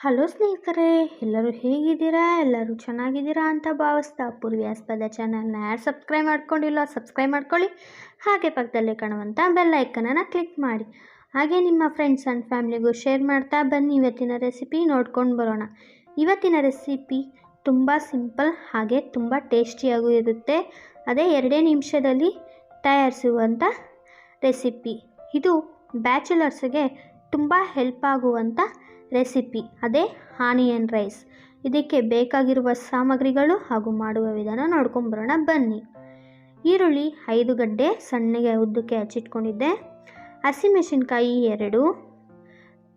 Hello ಸ್ನೇಹಿತರೆ, ಎಲ್ಲರೂ ಹೇಗಿದ್ದೀರಾ? ಎಲ್ಲರೂ ಚೆನ್ನಾಗಿದ್ದೀರಾ ಅಂತ ಭಾವಿಸ್ತಾ ಪೂರ್ವ್ಯಾಸ್ಪದ ಚಾನಲ್ನ ಯಾರು ಸಬ್ಸ್ಕ್ರೈಬ್ ಮಾಡ್ಕೊಂಡಿಲ್ಲ ಸಬ್ಸ್ಕ್ರೈಬ್ ಮಾಡ್ಕೊಳ್ಳಿ. ಹಾಗೆ ಪಕ್ಕದಲ್ಲೇ ಕಾಣುವಂಥ ಬೆಲ್ ಐಕನನ್ನು ಕ್ಲಿಕ್ ಮಾಡಿ. ಹಾಗೆ ನಿಮ್ಮ ಫ್ರೆಂಡ್ಸ್ ಆ್ಯಂಡ್ ಫ್ಯಾಮಿಲಿಗೂ ಶೇರ್ ಮಾಡ್ತಾ ಬನ್ನಿ. ಇವತ್ತಿನ ರೆಸಿಪಿ ನೋಡ್ಕೊಂಡು ಬರೋಣ. ಇವತ್ತಿನ ರೆಸಿಪಿ ತುಂಬ ಸಿಂಪಲ್ ಹಾಗೆ ತುಂಬ ಟೇಸ್ಟಿಯಾಗೂ ಇರುತ್ತೆ. ಅದೇ 2 ನಿಮಿಷದಲ್ಲಿ ತಯಾರಿಸುವಂಥ ರೆಸಿಪಿ. ಇದು ಬ್ಯಾಚುಲರ್ಸ್ಗೆ ತುಂಬ ಹೆಲ್ಪ್ ಆಗುವಂಥ ರೆಸಿಪಿ. ಅದೇ ಆನಿಯನ್ ರೈಸ್. ಇದಕ್ಕೆ ಬೇಕಾಗಿರುವ ಸಾಮಗ್ರಿಗಳು ಹಾಗೂ ಮಾಡುವ ವಿಧಾನ ನೋಡ್ಕೊಂಬರೋಣ ಬನ್ನಿ. ಈರುಳ್ಳಿ 5 ಗಡ್ಡೆ ಸಣ್ಣಗೆ ಉದ್ದಕ್ಕೆ ಹಚ್ಚಿಟ್ಕೊಂಡಿದ್ದೆ. ಹಸಿಮೆಣಸಿನ್ಕಾಯಿ 2,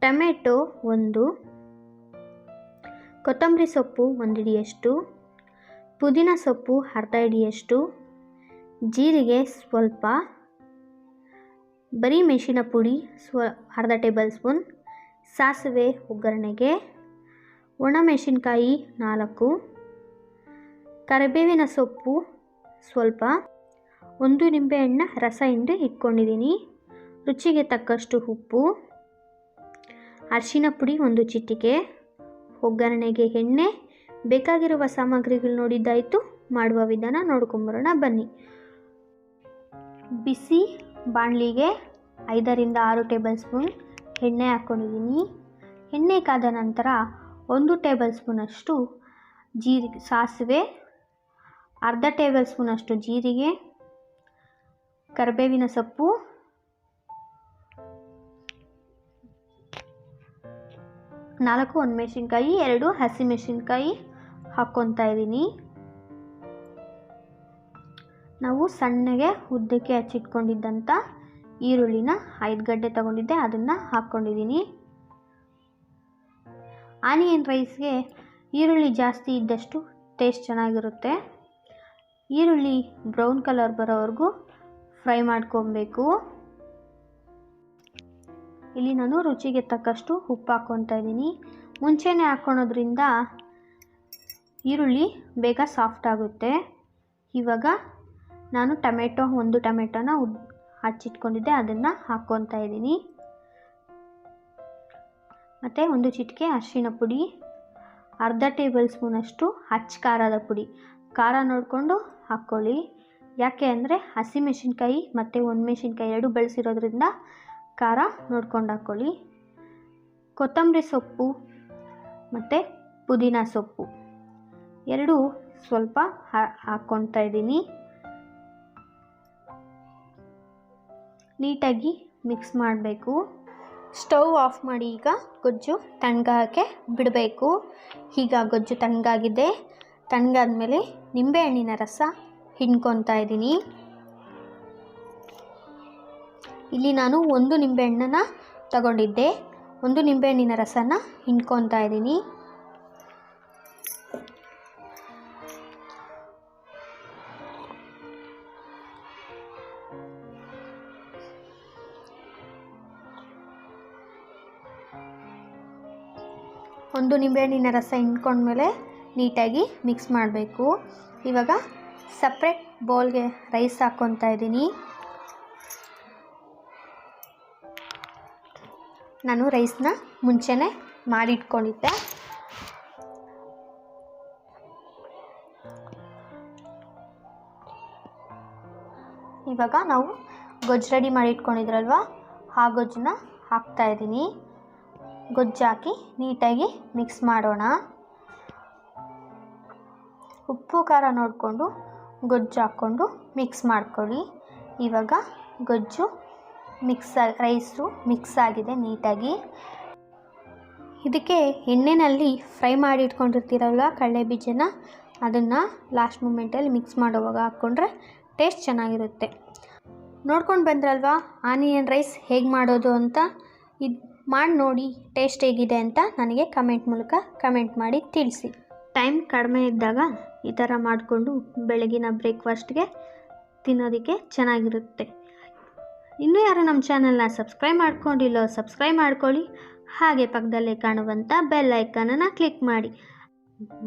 ಟೊಮೆಟೊ 1, ಕೊತ್ತಂಬರಿ ಸೊಪ್ಪು 1 ಹಿಡಿಯಷ್ಟು, ಪುದೀನ ಸೊಪ್ಪು ಅರ್ಧ ಹಿಡಿಯಷ್ಟು, ಜೀರಿಗೆ ಸ್ವಲ್ಪ, ಬರೀ ಮೆಣಸಿನ ಪುಡಿ ಅರ್ಧ ಟೇಬಲ್ ಸ್ಪೂನ್, ಸಾಸಿವೆ ಒಗ್ಗರಣೆಗೆ, ಒಣಮೆಣಸಿನ್ಕಾಯಿ 4, ಕರಿಬೇವಿನ ಸೊಪ್ಪು ಸ್ವಲ್ಪ, 1 ನಿಂಬೆಹಣ್ಣ ರಸ ಹಿಂಡಿ ಇಟ್ಕೊಂಡಿದ್ದೀನಿ, ರುಚಿಗೆ ತಕ್ಕಷ್ಟು ಉಪ್ಪು, ಅರಿಶಿನ ಪುಡಿ 1 ಚಿಟಿಕೆ, ಒಗ್ಗರಣೆಗೆ ಎಣ್ಣೆ. ಬೇಕಾಗಿರುವ ಸಾಮಗ್ರಿಗಳು ನೋಡಿದ್ದಾಯಿತು. ಮಾಡುವ ವಿಧಾನ ನೋಡ್ಕೊಂಬರೋಣ ಬನ್ನಿ. ಬಿಸಿ ಬಾಣಲಿಗೆ 5 ರಿಂದ 6 ಟೇಬಲ್ ಸ್ಪೂನ್ ಎಣ್ಣೆ ಹಾಕ್ಕೊಂಡಿದ್ದೀನಿ. ಎಣ್ಣೆ ಕಾದ ನಂತರ 1 ಟೇಬಲ್ ಸ್ಪೂನಷ್ಟು ಸಾಸಿವೆ, ಅರ್ಧ ಟೇಬಲ್ ಸ್ಪೂನಷ್ಟು ಜೀರಿಗೆ, ಕರಿಬೇವಿನ ಸೊಪ್ಪು, 4 ಒಣಮೆಣಸಿನ್ಕಾಯಿ, 2 ಹಸಿಮೆಣಸಿನ್ಕಾಯಿ ಹಾಕ್ಕೊತಾ ಇದ್ದೀನಿ. ನಾವು ಸಣ್ಣಗೆ ಉದ್ದಕ್ಕೆ ಹಚ್ಚಿಟ್ಕೊಂಡಿದ್ದಂಥ ಈರುಳ್ಳಿನ 5 ಗಡ್ಡೆ ತಗೊಂಡಿದ್ದೆ, ಅದನ್ನು ಹಾಕ್ಕೊಂಡಿದ್ದೀನಿ. ಆನಿಯನ್ ರೈಸ್ಗೆ ಈರುಳ್ಳಿ ಜಾಸ್ತಿ ಇದ್ದಷ್ಟು ಟೇಸ್ಟ್ ಚೆನ್ನಾಗಿರುತ್ತೆ. ಈರುಳ್ಳಿ ಬ್ರೌನ್ ಕಲರ್ ಬರೋವರೆಗೂ ಫ್ರೈ ಮಾಡ್ಕೊಬೇಕು. ಇಲ್ಲಿ ನಾನು ರುಚಿಗೆ ತಕ್ಕಷ್ಟು ಉಪ್ಪು ಹಾಕ್ಕೊತಾ ಇದ್ದೀನಿ. ಮುಂಚೆನೇ ಹಾಕ್ಕೊಳೋದ್ರಿಂದ ಈರುಳ್ಳಿ ಬೇಗ ಸಾಫ್ಟ್ ಆಗುತ್ತೆ. ಇವಾಗ ನಾನು ಒಂದು ಟೊಮೆಟೊನ ಹಚ್ಚಿಟ್ಕೊಂಡಿದ್ದೆ, ಅದನ್ನು ಹಾಕ್ಕೊತಾ ಇದ್ದೀನಿ. ಮತ್ತು 1 ಚಿಟಿಕೆ ಅರಿಶಿನ ಪುಡಿ, ಅರ್ಧ ಟೇಬಲ್ ಸ್ಪೂನಷ್ಟು ಖಾರದ ಪುಡಿ. ಖಾರ ನೋಡಿಕೊಂಡು ಹಾಕ್ಕೊಳ್ಳಿ. ಯಾಕೆ ಅಂದರೆ ಹಸಿಮೆಣಸಿನ್ಕಾಯಿ ಮತ್ತು ಒಣಮೆಣಸಿನ್ಕಾಯಿ 2 ಬಳಸಿರೋದ್ರಿಂದ ಖಾರ ನೋಡ್ಕೊಂಡು ಹಾಕ್ಕೊಳ್ಳಿ. ಕೊತ್ತಂಬರಿ ಸೊಪ್ಪು ಮತ್ತು ಪುದೀನ ಸೊಪ್ಪು 2 ಸ್ವಲ್ಪ ಹಾಕ್ಕೊತಾ ಇದ್ದೀನಿ. ನೀಟಾಗಿ ಮಿಕ್ಸ್ ಮಾಡಬೇಕು. ಸ್ಟವ್ ಆಫ್ ಮಾಡಿ ಈಗ ಗೊಜ್ಜು ತಣ್ಣಗಾಗಕ್ಕೆ ಬಿಡಬೇಕು. ಈಗ ಗೊಜ್ಜು ತಣ್ಣಗಾಗಿದೆ. ತಣ್ಣಗಾದ್ಮೇಲೆ ನಿಂಬೆಹಣ್ಣಿನ ರಸ ಹಿಂಡ್ಕೊತಾ ಇದ್ದೀನಿ. ಇಲ್ಲಿ ನಾನು 1 ನಿಂಬೆಹಣ್ಣನ್ನು ತಗೊಂಡಿದ್ದೆ. 1 ನಿಂಬೆಹಣ್ಣಿನ ರಸನ ಹಿಂಡ್ಕೊತಾ ಇದ್ದೀನಿ. ಒಂದು ನಿಂಬೆಹಣ್ಣಿನ ರಸ ಹಿಂಡ್ಕೊಂಡ್ಮೇಲೆ ನೀಟಾಗಿ ಮಿಕ್ಸ್ ಮಾಡಬೇಕು. ಇವಾಗ ಸಪ್ರೇಟ್ ಬೌಲ್ಗೆ ರೈಸ್ ಹಾಕ್ಕೊತಾ ಇದ್ದೀನಿ. ನಾನು ರೈಸ್ನ ಮುಂಚೆನೇ ಮಾಡಿಟ್ಕೊಂಡಿದ್ದೆ. ಇವಾಗ ನಾವು ಗೊಜ್ಜು ರೆಡಿ ಮಾಡಿಟ್ಕೊಂಡಿದ್ರಲ್ವ, ಆ ಗೊಜ್ಜನ್ನ ಹಾಕ್ತಾ ಇದ್ದೀನಿ. ಗೊಜ್ಜು ಹಾಕಿ ನೀಟಾಗಿ ಮಿಕ್ಸ್ ಮಾಡೋಣ. ಉಪ್ಪು ಖಾರ ನೋಡಿಕೊಂಡು ಗೊಜ್ಜು ಹಾಕ್ಕೊಂಡು ಮಿಕ್ಸ್ ಮಾಡ್ಕೊಳ್ಳಿ. ಇವಾಗ ಗೊಜ್ಜು ರೈಸು ಮಿಕ್ಸ್ ಆಗಿದೆ ನೀಟಾಗಿ. ಇದಕ್ಕೆ ಎಣ್ಣೆಯಲ್ಲಿ ಫ್ರೈ ಮಾಡಿ ಇಟ್ಕೊಂಡಿರ್ತೀರಲ್ವ ಕಡಲೆ ಬೀಜನ, ಅದನ್ನು ಲಾಸ್ಟ್ ಮೂಮೆಂಟಲ್ಲಿ ಮಿಕ್ಸ್ ಮಾಡೋವಾಗ ಹಾಕ್ಕೊಂಡ್ರೆ ಟೇಸ್ಟ್ ಚೆನ್ನಾಗಿರುತ್ತೆ. ನೋಡ್ಕೊಂಡು ಬಂದ್ರಲ್ವ ಆನಿಯನ್ ರೈಸ್ ಹೇಗೆ ಮಾಡೋದು ಅಂತ. ಇದು ಮಾಡಿ ನೋಡಿ ಟೇಸ್ಟ್ ಹೇಗಿದೆ ಅಂತ ನನಗೆ ಕಮೆಂಟ್ ಮೂಲಕ ಕಮೆಂಟ್ ಮಾಡಿ ತಿಳಿಸಿ. ಟೈಮ್ ಕಡಿಮೆ ಇದ್ದಾಗ ಈ ಥರ ಮಾಡಿಕೊಂಡು ಬೆಳಗಿನ ಬ್ರೇಕ್ಫಾಸ್ಟ್ಗೆ ತಿನ್ನೋದಕ್ಕೆ ಚೆನ್ನಾಗಿರುತ್ತೆ. ಇನ್ನೂ ಯಾರು ನಮ್ಮ ಚಾನಲ್ನ ಸಬ್ಸ್ಕ್ರೈಬ್ ಮಾಡ್ಕೊಂಡಿಲ್ಲೋ ಸಬ್ಸ್ಕ್ರೈಬ್ ಮಾಡ್ಕೊಳ್ಳಿ. ಹಾಗೆ ಪಕ್ಕದಲ್ಲೇ ಕಾಣುವಂಥ ಬೆಲ್ ಐಕನನ್ನು ಕ್ಲಿಕ್ ಮಾಡಿ.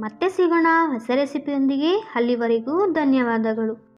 ಮತ್ತೆ ಸಿಗೋಣ ಹೊಸ ರೆಸಿಪಿಯೊಂದಿಗೆ. ಅಲ್ಲಿವರೆಗೂ ಧನ್ಯವಾದಗಳು.